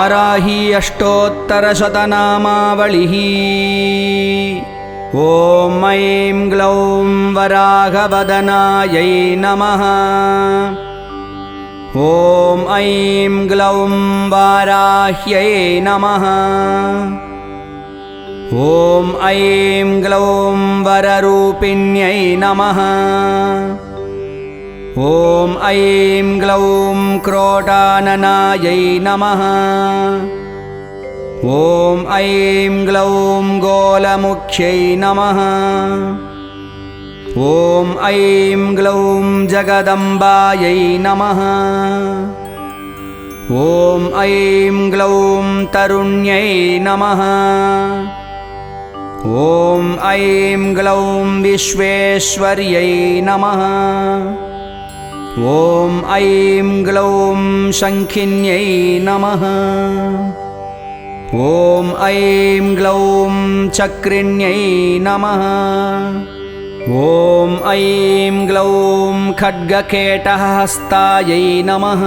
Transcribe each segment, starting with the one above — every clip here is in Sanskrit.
वाराही अष्टोत्तरशतनामावलिः। ॐ ऐं ग्लौं वराहवदनायै नमः। ॐ ऐं ग्लौं वाराह्यै नमः। ॐ ऐं ग्लौं वररूपिण्यै नमः। ॐ ऐं ग्लौं क्रोटाननायै नमः। ॐ ऐं ग्लौं गोलमुख्यै नमः। ॐ ऐं ग्लौं जगदम्बायै नमः। ॐ ऐं ग्लौं तरुण्यै नमः। ॐ ऐं ग्लौं विश्वेश्वर्यै नमः। ॐ ऐं ग्लौं शङ्खिन्यै नमः। ॐ ऐं ग्लौं चक्रिण्यै नमः। ॐ ऐं ग्लौं खड्गकेटहस्तायै नमः।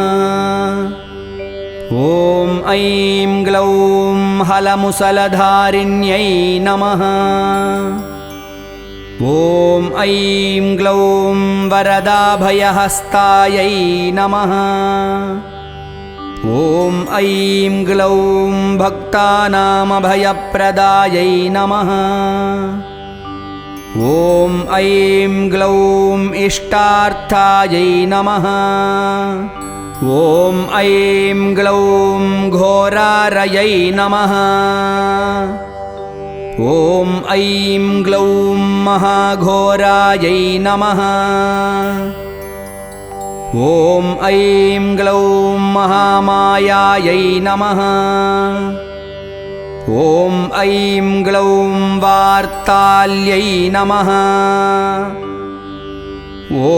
ॐ ऐं ग्लौं हलमुसलधारिण्यै नमः। ॐ ऐं ग्लौं वरदाभयहस्तायै नमः। ॐ ऐं ग्लौं भक्तानामभयप्रदायै नमः। ॐ ऐं ग्लौं इष्टार्थायै नमः। ॐ ऐं ग्लौं घोरारयै नमः। ॐ ऐं ग्लौं महाघोरायै नमः। ॐ ऐं ग्लौं महामायायै नमः। ॐ ऐं ग्लौं वार्ताल्यै नमः। ॐ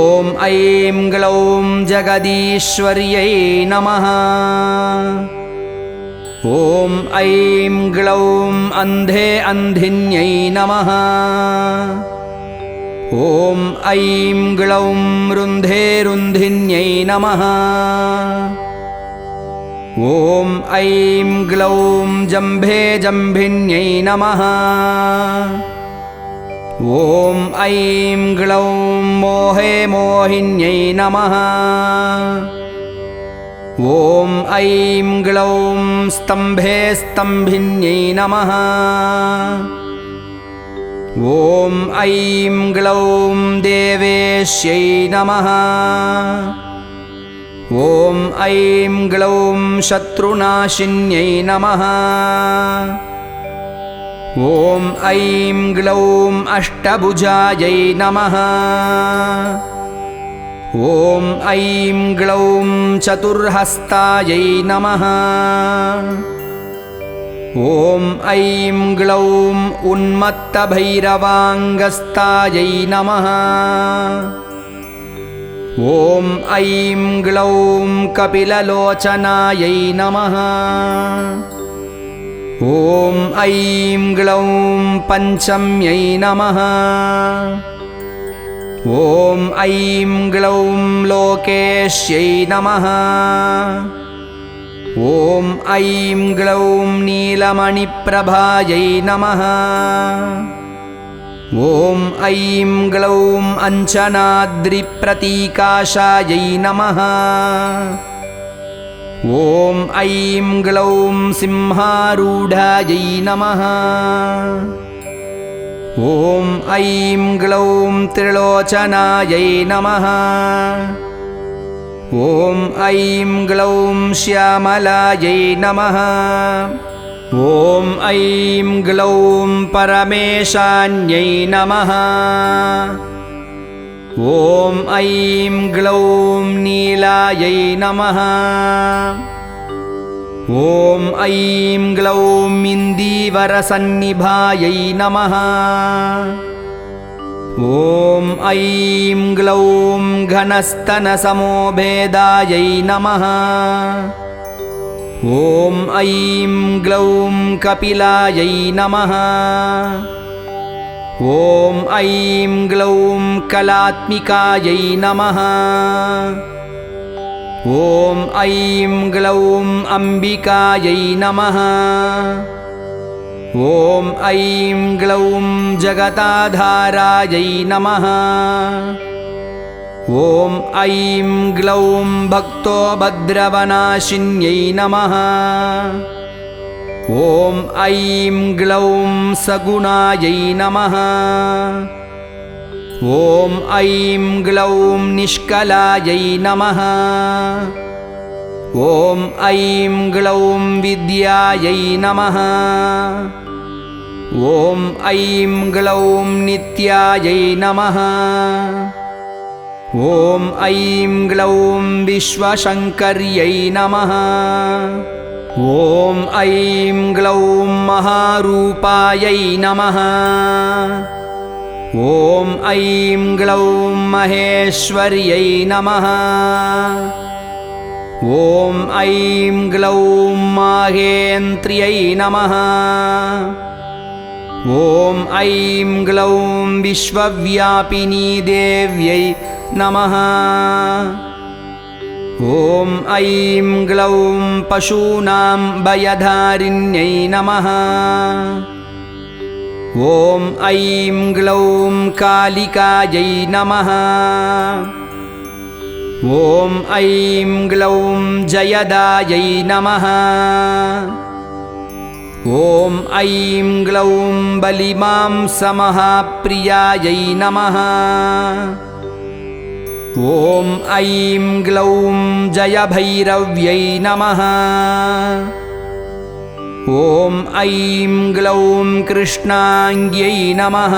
ऐं ग्लौं जगदीश्वर्यै नमः। ॐ ऐं ग्लौं अन्धे अन्धिन्यै नमः। ॐ ऐं ग्लौं रुन्धे रुन्धिन्यै नमः। ॐ ऐं ग्लौं जम्भे जम्भिन्यै नमः। ॐ ऐं ग्लौं मोहे मोहिन्यै नमः। ॐ ऐं ग्लौं स्तम्भे स्तम्भिन्यै नमः। ॐ ऐं ग्लौं देवेश्यै नमः। ॐ ऐं ग्लौं शत्रुनाशिन्यै नमः। ॐ ऐं ग्लौं अष्टभुजायै नमः। ॐ ऐं ग्लौं चतुर्हस्तायै नमः। ॐ ऐं ग्लौं उन्मत्तभैरवाङ्गस्तायै नमः। ॐ ऐं ग्लौं कपिललोचनायै नमः। ॐ ऐं ग्लौं पञ्चम्यै नमः। ॐ ऐं ग्लौं लोकेश्यै नमः। ॐ ऐं ग्लौं नीलमणिप्रभायै नमः। ॐ ऐं ग्लौं अञ्जनाद्रिप्रतीकाशायै नमः। ॐ ऐं ग्लौं सिंहारूढायै नमः। ॐ ऐं ग्लौं त्रिलोचनायै नमः। ॐ ऐं ग्लौं श्यामलायै नमः। ॐ ऐं ग्लौं परमेशान्यै नमः। ॐ ऐं ग्लौं नीलायै नमः। ॐ ऐं ग्लौं इन्दीवरसन्निभायै नमः। ॐ ऐं ग्लौं घनस्तनसमोभेदायै नमः। ॐ ऐं ग्लौं कपिलायै नमः। ॐ ऐं ग्लौं कलात्मिकायै नमः। ॐ ऐं ग्लौं अम्बिकायै नमः। ॐ ऐं ग्लौं जगताधारायै नमः। ॐ ऐं ग्लौं भक्तोभद्रवनाशिन्यै नमः। ॐ ऐं ग्लौं सगुणायै नमः। ॐ ऐं ग्लौं निष्कलायै नमः। ॐ ऐं ग्लौं विद्यायै नमः। ॐ ऐं ग्लौं नित्यायै नमः। ॐ ऐं ग्लौं विश्वशङ्कर्यै नमः। ॐ ऐं ग्लौं महारूपायै नमः। ॐ ऐं ग्लौं महेश्वर्यै नमः। ॐ ऐं ग्लौं माहेन्त्र्यै नमः। ॐ ऐं ग्लौं विश्वव्यापिनी देव्यै नमः। ॐ ऐं ग्लौं पशूनां भयधारिण्यै नमः। ॐ ऐं ग्लौं कालिकायै नमः। ॐ ऐं ग्लौं जयदायै नमः। ॐ ऐं ग्लौं बलिमांसमहाप्रियायै नमः। ॐ ऐं ग्लौं जयभैरव्यै नमः। ॐ ऐं ग्लौं कृष्णाङ्ग्यै नमः।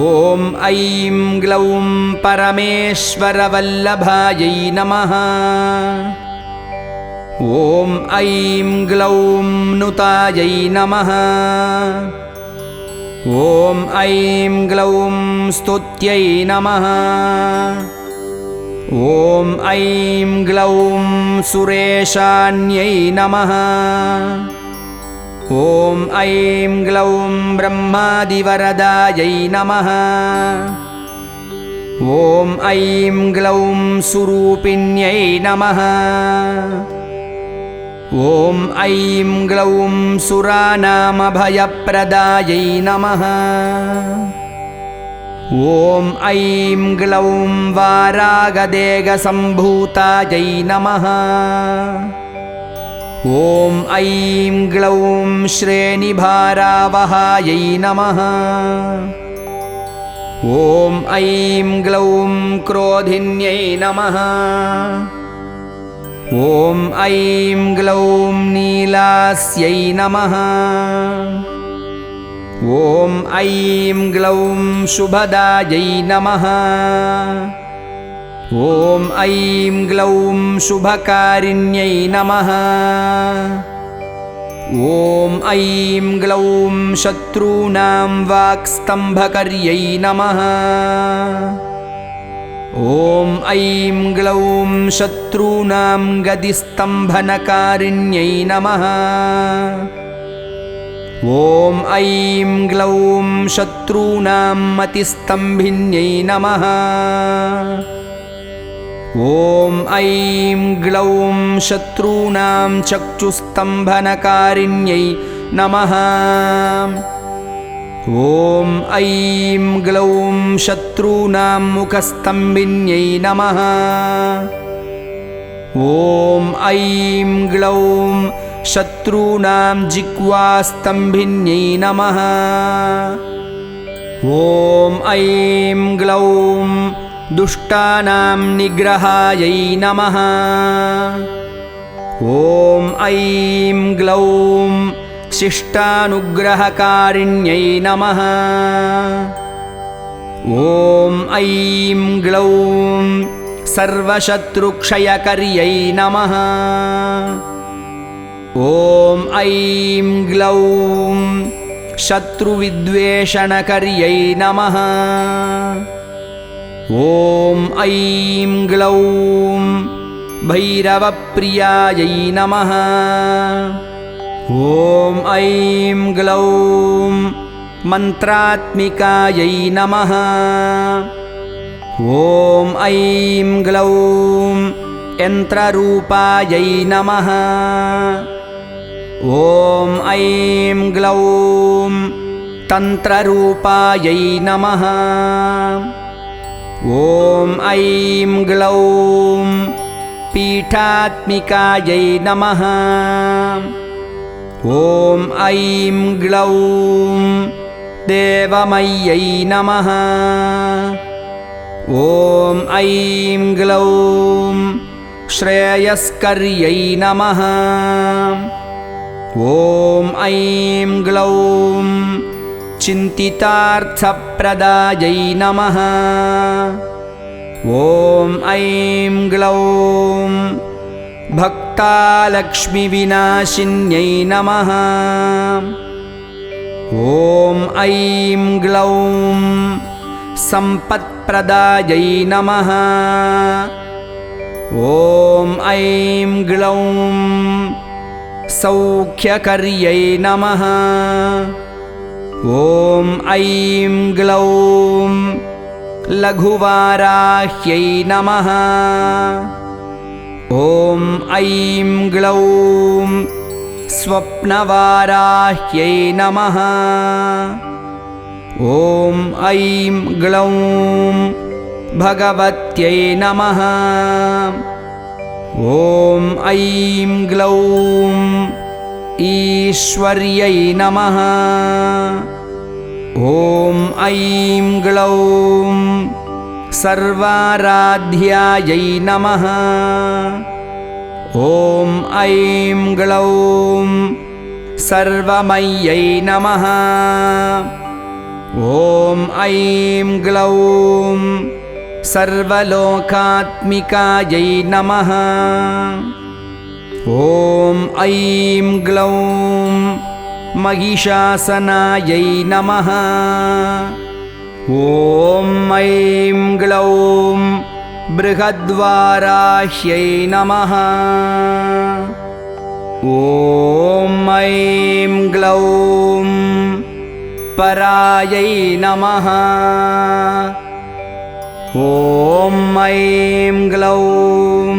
ॐ ऐं ग्लौं परमेश्वरवल्लभायै नमः। ॐ ऐं ग्लौं नुतायै नमः। ॐ ऐं ग्लौं स्तुत्यै नमः। ॐ ऐं ग्लौं सुरेशान्यै नमः। ॐ ऐं ग्लौं ब्रह्मादिवरदायै नमः। ॐ ऐं ग्लौं सुरूपिण्यै नमः। ॐ ऐं ग्लौं सुरानामभयप्रदायै नमः। ॐ ऐं ग्लौं वारागदेगसम्भूतायै नमः। ॐ ऐं ग्लौं श्रेणिभारावहायै नमः। ॐ ऐं ग्लौं क्रोधिन्यै नमः। ॐ ऐं ग्लौं नीलास्यै नमः। ॐ ऐं ग्लौं शुभदायै नमः। ॐ ऐं ग्लौं शुभकारिण्यै नमः। ॐ ऐं ग्लौं शत्रूणां वाक्स्तम्भकर्यै नमः। ॐ ऐं ग्लौं शत्रूणां गतिस्तम्भनकारिण्यै नमः। ॐ ऐं ग्लौं शत्रूणां मतिस्तम्भिन्यै नमः। ॐ ऐं ग्लौं शत्रूणां चक्षुस्तम्भनकारिण्यै नमः। ॐ ऐं ग्लौं शत्रूणां मुखस्तम्भिन्यै नमः। ॐ ऐं ग्लौं शत्रूणां जिह्वास्तम्भिन्यै नमः। ॐ ऐं ग्लौं दुष्टानां निग्रहायै नमः। ॐ ऐं ग्लौं शिष्टानुग्रहकारिण्यै नमः। ॐ ऐं ग्लौं सर्वशत्रुक्षयकर्यै नमः। ॐ ऐं ग्लौं शत्रुविद्वेषणकर्यै नमः। ॐ ऐं ग्लौं भैरवप्रियायै नमः। ॐ ऐं ग्लौं मन्त्रात्मिकायै नमः। ॐ ऐं ग्लौं यन्त्ररूपायै नमः। ॐ ऐं ग्लौं तन्त्ररूपायै नमः। ॐ ऐं ग्लौं पीठात्मिकायै नमः। ॐ ऐं ग्लौं देवमय्यै नमः। ॐ ऐं ग्लौं श्रेयस्कर्यै नमः। ॐ ऐं ग्लौं चिन्तितार्थप्रदायै नमः। ॐ ऐं ग्लौं भक्तालक्ष्मीविनाशिन्यै नमः। ॐ ऐं ग्लौं सम्पत्प्रदायै नमः। ॐ ऐं ग्लौं सौख्यकर्यै नमः। ॐ ऐं ग्लौं लघुवाराह्यै नमः। ॐ ऐं ग्लौं स्वप्नवाराह्यै नमः। ॐ ऐं ग्लौं भगवत्यै नमः। ॐ ऐं ग्लौं ईश्वर्यै नमः। ॐ ऐं ग्लौं सर्वाराध्यायै नमः। ॐ ऐं ग्लौं सर्वमय्यै नमः। ॐ ऐं ग्लौं सर्वलोकात्मिकायै नमः। ॐ ऐं ग्लौं महिषासनायै नमः। ॐ ऐं ग्लौं बृहद्वाराह्यै नमः। ॐ ऐं ग्लौं परायै नमः। ॐ ऐं ग्लौं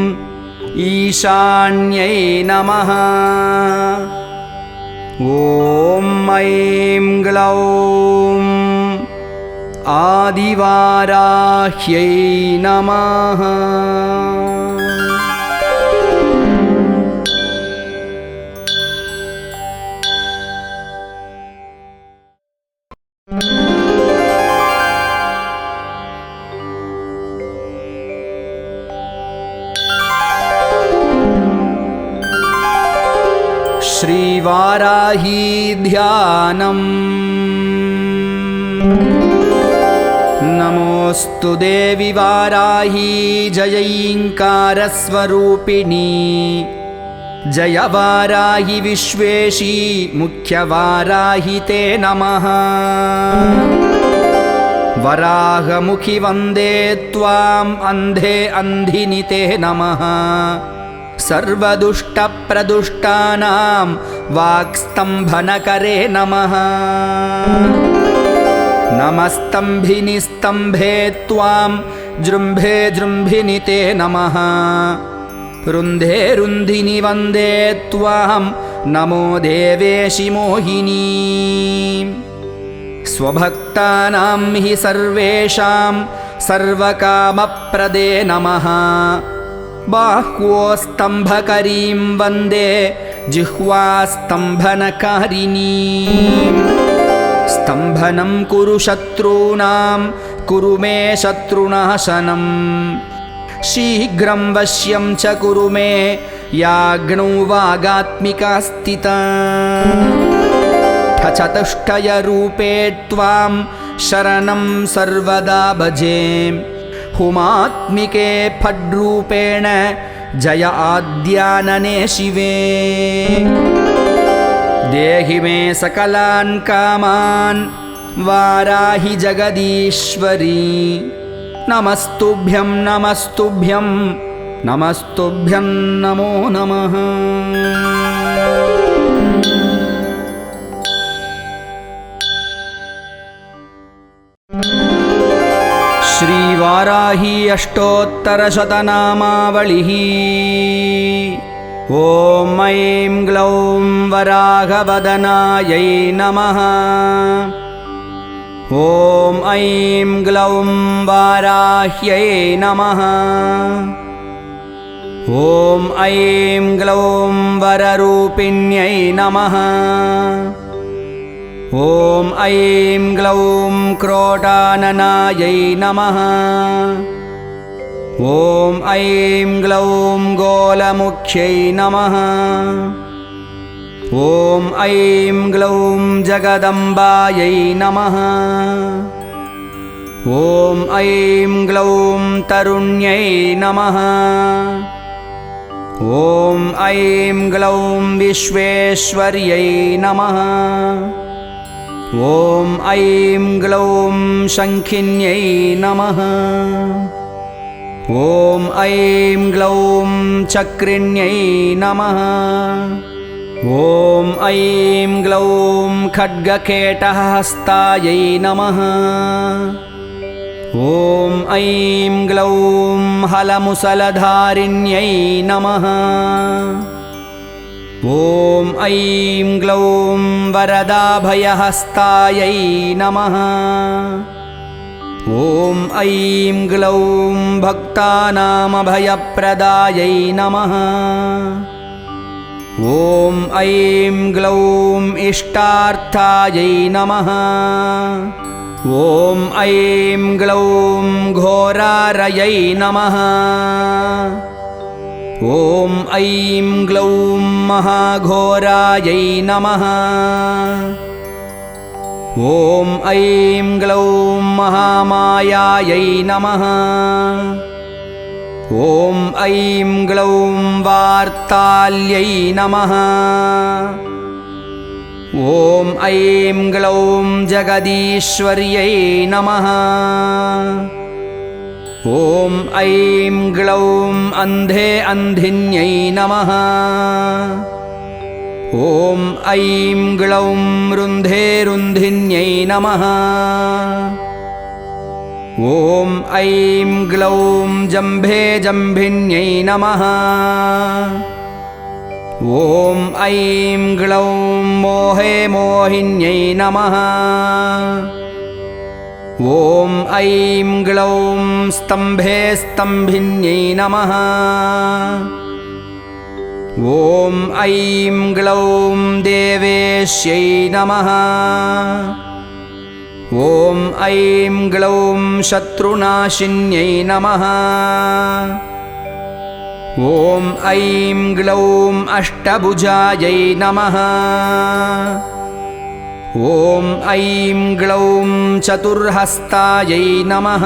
ईशान्यै नमः। ॐ ऐं ग्लौं आदिवाराह्यै नमः। श्रीवाराही ध्यानम्। नमोऽस्तु देवी वाराही जयैङ्कारस्वरूपिणी। जय वाराही विश्वेशी मुख्यवाराही ते नमः। वराहमुखि वन्दे त्वाम् अन्धे अन्धिनि ते नमः। सर्वदुष्टप्रदुष्टानां वाक्स्तम्भनकरे नमः। नमस्तम्भिनि स्तम्भे त्वां जृम्भे जृम्भिनि ते नमः। रुन्धे रुन्धिनि वन्दे त्वां नमो देवेशि मोहिनी। स्वभक्तानां हि सर्वेषां सर्वकामप्रदे नमः। बाह्वोस्तम्भकरीं वन्दे जिह्वास्तम्भनकारिणीम्। स्तम्भनं कुरु शत्रूणां कुरु मे शत्रुनाशनम्। शीघ्रं वश्यं च कुरु मे याज्ञौ वागात्मिका स्थिता। ठचतुष्टयरूपे त्वां शरणं सर्वदा भजे। हुमात्मिके फड्रूपेण जय आद्यानने शिवे। देहि मे सकलान् कामान् वाराहि जगदीश्वरी। नमस्तुभ्यं नमस्तुभ्यं नमस्तुभ्यं नमो नमः। श्रीवाराही अष्टोत्तरशतनामावलिः। ॐ ऐं ग्लौं वराहवदनायै नमः। ॐ ऐं ग्लौं वाराह्यै नमः। ॐ ऐं ग्लौं वररूपिण्यै नमः। ॐ ऐं ग्लौं क्रोटाननायै नमः। ॐ ऐं ग्लौं गोलमुख्यै नमः। ॐ ऐं ग्लौं जगदम्बायै नमः। ॐ ऐं ग्लौं तरुण्यै नमः। ॐ ऐं ग्लौं विश्वेश्वर्यै नमः। ॐ ऐं ग्लौं शङ्खिन्यै नमः। ॐ ऐं ग्लौं चक्रिण्यै नमः। ॐ ऐं ग्लौं खड्गकेटहस्तायै नमः। ॐ ऐं ग्लौं हलमुसलधारिण्यै नमः। ॐ ऐं ग्लौं वरदाभयहस्तायै नमः। ॐ ऐं ग्लौं भक्तानामभयप्रदायै नमः। ॐ ऐं ग्लौं इष्टार्थायै नमः। ॐ ऐं ग्लौं घोरारयै नमः। ॐ ऐं ग्लौं महाघोरायै नमः। ॐ ऐं ग्लौं महामायायै नमः। ॐ ऐं ग्लौं वार्ताल्यै नमः। ॐ ऐं ग्लौं जगदीश्वर्यै नमः। ॐ ऐं ग्लौं अन्धे अन्धिन्यै नमः। ॐ ऐं ग्लौं रुन्धे रुन्धिन्यै नमः। ॐ ऐं ग्लौं जम्भे जम्भिन्यै नमः। ॐ ऐं ग्लौं मोहे मोहिन्यै नमः। ॐ ऐं ग्लौं स्तम्भे स्तम्भिन्यै नमः। ॐ ऐं ग्लौं देवेश्यै नमः। ॐ ऐं ग्लौं शत्रुनाशिन्यै नमः। ॐ ऐं ग्लौं अष्टभुजायै नमः। ॐ ऐं ग्लौं चतुर्हस्तायै नमः।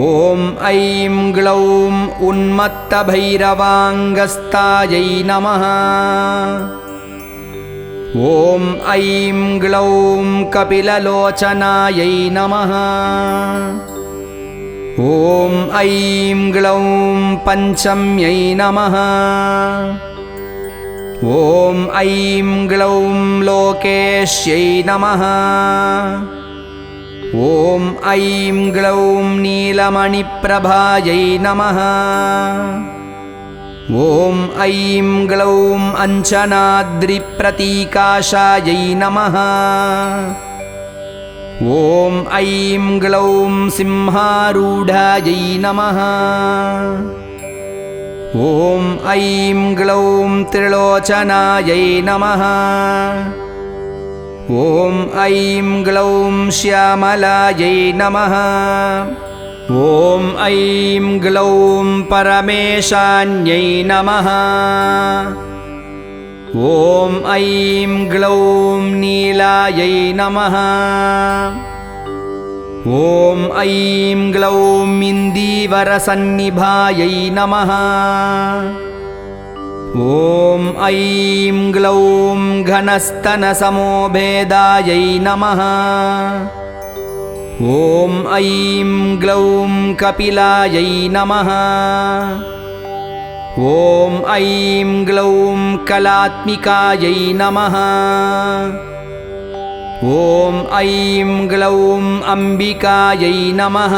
ॐ ऐं ग्लौं उन्मत्तभैरवाङ्गस्तायै नमः। ॐ ऐं ग्लौं कपिललोचनायै नमः। ॐ ऐं ग्लौं पञ्चम्यै नमः। ॐ ऐं ग्लौं लोकेश्यै नमः। ॐ ऐं ग्लौं नीलमणिप्रभायै नमः। ॐ ऐं ग्लौं अञ्जनाद्रिप्रतीकाशायै नमः। ॐ ऐं ग्लौं सिंहारूढायै नमः। ॐ ऐं ग्लौं त्रिलोचनायै नमः। ॐ ऐं ग्लौं श्यामलायै नमः। ॐ ऐं ग्लौं परमेशान्यै नमः। ॐ ऐं ग्लौं नीलायै नमः। ॐ ऐं ग्लौं इन्दीवरसन्निभायै नमः। ॐ ऐं ग्लौं घनस्तनसमोभेदायै नमः। ॐ ऐं ग्लौं कपिलायै नमः। ॐ ऐं ग्लौं कलात्मिकायै नमः। ॐ ऐं ग्लौं अम्बिकायै नमः।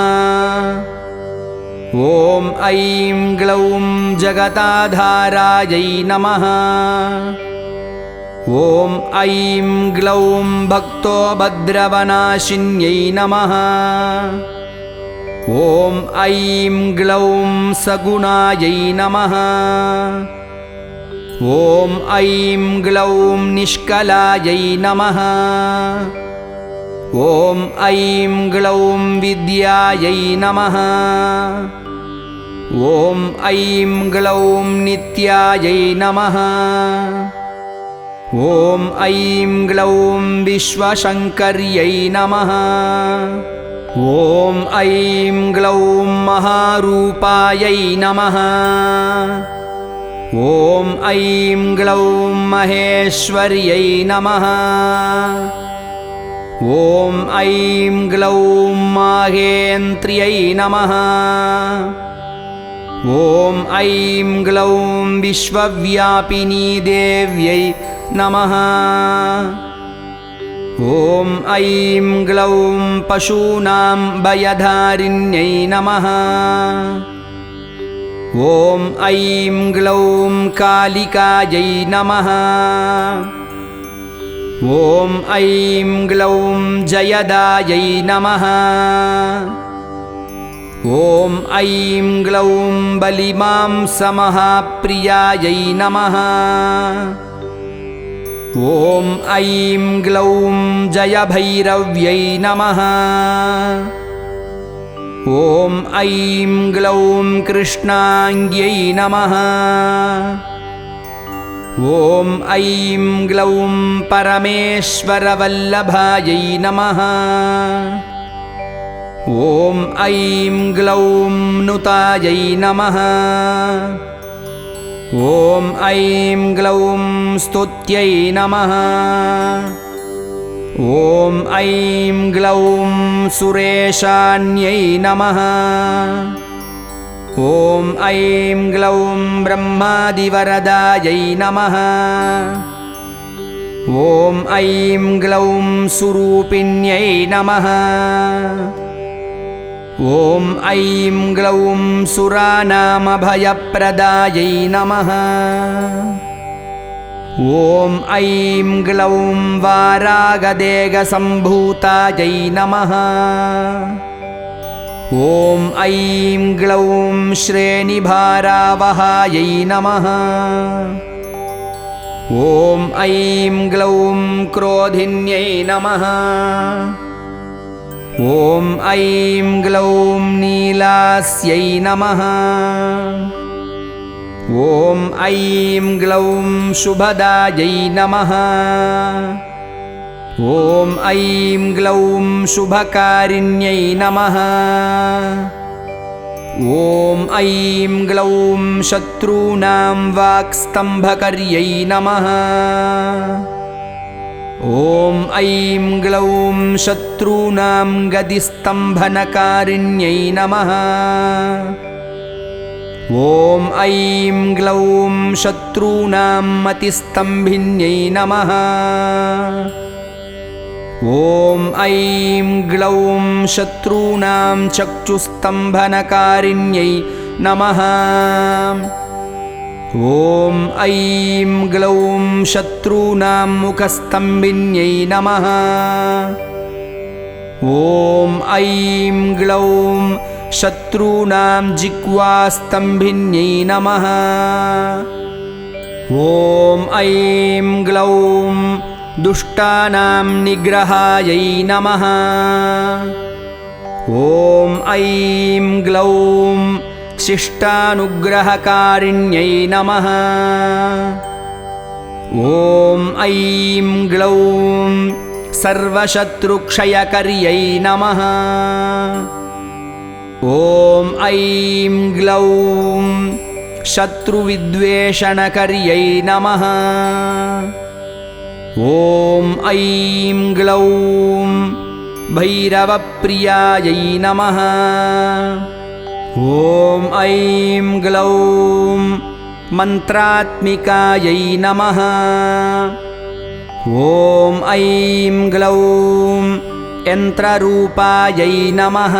ॐ ऐं ग्लौं जगताधारायै नमः। ॐ ऐं ग्लौं भक्तोभद्रवनाशिन्यै नमः। ॐ ऐं ग्लौं सगुणायै नमः। ॐ ऐं ग्लौं निष्कलायै नमः। ॐ ऐं ग्लौं विद्यायै नमः। ॐ ऐं ग्लौं नित्यायै नमः। ॐ ऐं ग्लौं विश्वशङ्कर्यै नमः। ॐ ऐं ग्लौं महारूपायै नमः। ॐ ऐं ग्लौं महेश्वर्यै नमः। ॐ ऐं ग्लौं माहेन्त्र्यै नमः। ॐ ऐं ग्लौं विश्वव्यापिनी देव्यै नमः। ॐ ऐं ग्लौं पशूनां भयधारिण्यै नमः। ॐ ऐं ग्लौं कालिकायै नमः। ॐ ऐं ग्लौं जयदायै नमः। ॐ ऐं ग्लौं बलिमांसमहाप्रियायै नमः। ॐ ऐं ग्लौं जयभैरव्यै नमः। ॐ ऐं ग्लौं कृष्णाङ्ग्यै नमः। ॐ ऐं ग्लौं परमेश्वरवल्लभायै नमः। ॐ ऐं ग्लौं नुतायै नमः। ॐ ऐं ग्लौं स्तुत्यै नमः। ॐ ऐं ग्लौं सुरेशान्यै नमः। ॐ ऐं ग्लौं ब्रह्मादिवरदायै नमः। ॐ ऐं ग्लौं सुरूपिण्यै नमः। ॐ ऐं ग्लौं सुरानामभयप्रदायै नमः। ॐ ऐं ग्लौं वारागदेगसम्भूतायै नमः। ॐ ऐं ग्लौं श्रेणिभारावहायै नमः। ॐ ऐं ग्लौं क्रोधिन्यै नमः। ॐ ऐं ग्लौं नीलास्यै नमः। ॐ ऐं ग्लौं शुभदायै नमः। ॐ ऐं ग्लौं शुभकारिण्यै नमः। ॐ ऐं ग्लौं शत्रूणां वाक्स्तम्भकर्यै नमः। ॐ ऐं ग्लौं शत्रूणां गदिस्तम्भनकारिण्यै नमः। ॐ ऐं ग्लौं शत्रूणां मतिस्तम्भिन्यै नमः। ॐ ऐं ग्लौं शत्रूणां चक्षुस्तम्भनकारिण्यै नमः। ॐ ऐं ग्लौं शत्रूणां मुखस्तम्भिन्यै नमः। ॐ ऐं ग्लौं शत्रूणां जिह्वास्तम्भिन्यै नमः। ॐ ऐं ग्लौं दुष्टानां निग्रहायै नमः। ॐ ऐं ग्लौं शिष्टानुग्रहकारिण्यै नमः। ॐ ऐं ग्लौं सर्वशत्रुक्षयकर्यै नमः। ॐ ऐं ग्लौं शत्रुविद्वेषणकर्यै नमः। ॐ ऐं ग्लौं भैरवप्रियायै नमः। ॐ ऐं ग्लौं मन्त्रात्मिकायै नमः। ॐ ऐं ग्लौं यन्त्ररूपायै नमः।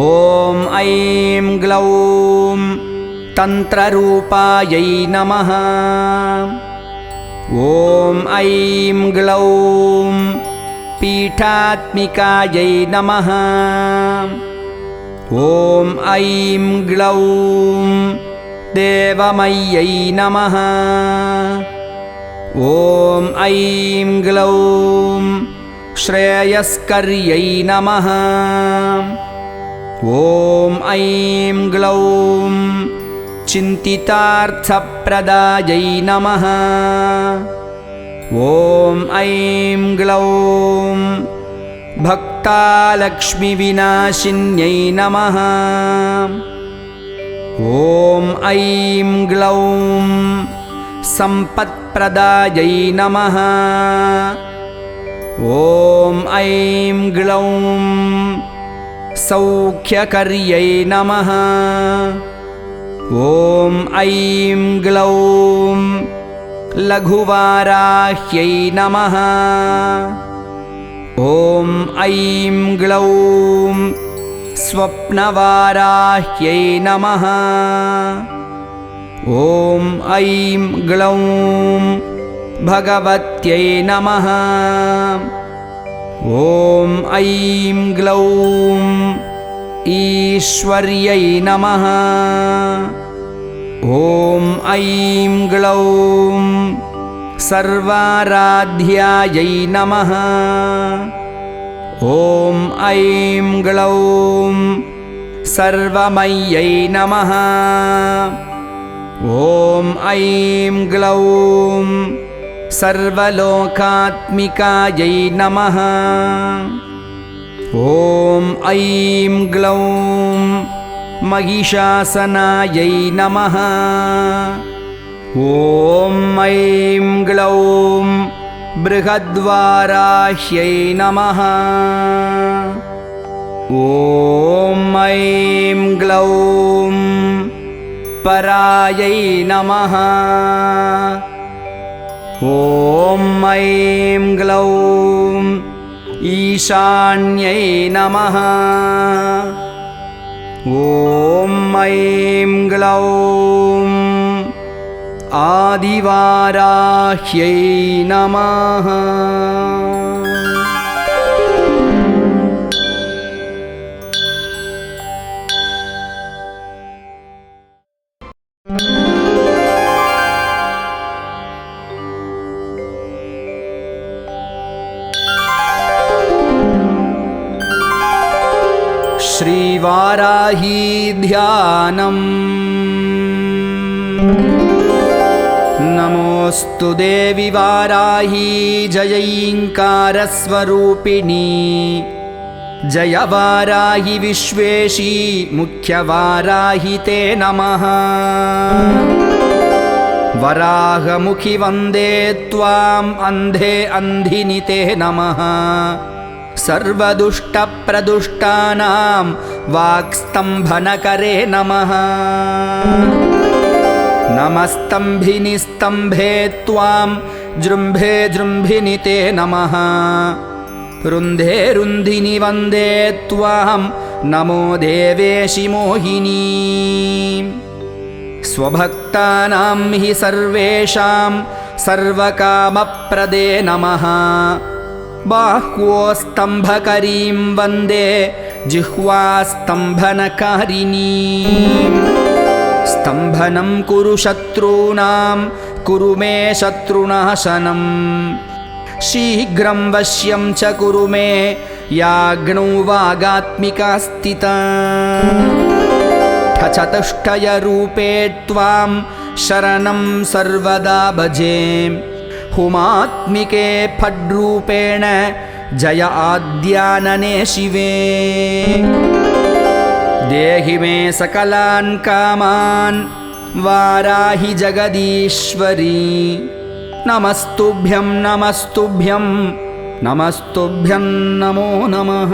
ॐ ऐं ग्लौं तन्त्ररूपायै नमः। ॐ ऐं ग्लौं पीठात्मिकायै नमः। ॐ ऐं ग्लौं देवमय्यै नमः। ॐ ऐं ग्लौं श्रेयस्कर्यै नमः। ॐ ऐं ग्लौं चिन्तितार्थप्रदायै नमः। ॐ ऐं ग्लौं भक्तालक्ष्मीविनाशिन्यै नमः। ॐ ऐं ग्लौं सम्पत्प्रदायै नमः। ॐ ऐं ग्लौं सौख्यकर्यै नमः। ॐ ऐं ग्लौं लघुवाराह्यै नमः। ॐ ऐं ग्लौं स्वप्नवाराह्यै नमः। ॐ ऐं ग्लौं भगवत्यै नमः। ॐ ऐं ग्लौं ईश्वर्यै नमः। ॐ ऐं ग्लौं सर्वाराध्यायै नमः। ॐ ऐं ग्लौं सर्वमय्यै नमः। ॐ ऐं ग्लौं सर्वलोकात्मिकायै नमः। ॐ ऐं ग्लौं महिषासनायै नमः। ॐ ऐं ग्लौं बृहद्वाराह्यै नमः। ॐ ऐं ग्लौं परायै नमः। ॐ ऐं ग्लौं ईशान्यै नमः। ॐ ऐं ग्लौं आदिवाराह्यै नमः। श्रीवाराही ध्यानम्। नमोऽस्तु देवी वाराही जयैङ्कारस्वरूपिणी। जय वाराही विश्वेशी मुख्यवाराही ते नमः। वराहमुखि वन्दे त्वाम् अन्धे अन्धिनि ते नमः। सर्वदुष्टप्रदुष्टानां वाक्स्तम्भनकरे नमः। नमस्तम्भिनि स्तम्भे त्वां जृम्भे जृम्भिनि ते नमः। रुन्धे रुन्धिनि वन्दे त्वां नमो देवेशि मोहिनी। स्वभक्तानां हि सर्वेषां सर्वकामप्रदे नमः। बाह्वोस्तम्भकरीं वन्दे जिह्वास्तम्भनकारिणीम्। स्तम्भनं कुरु शत्रूणां कुरु मे शत्रुनाशनम्। शीघ्रं वश्यं च कुरु मे याज्ञौ वागात्मिका स्थिता। ठचतुष्टयरूपे त्वां शरणं सर्वदा भजे। हुमात्मिके फड्रूपेण जय आद्यानने शिवे। देहि मे सकलान् कामान् वाराहि जगदीश्वरी। नमस्तुभ्यं नमस्तुभ्यं नमस्तुभ्यं नमो नमः।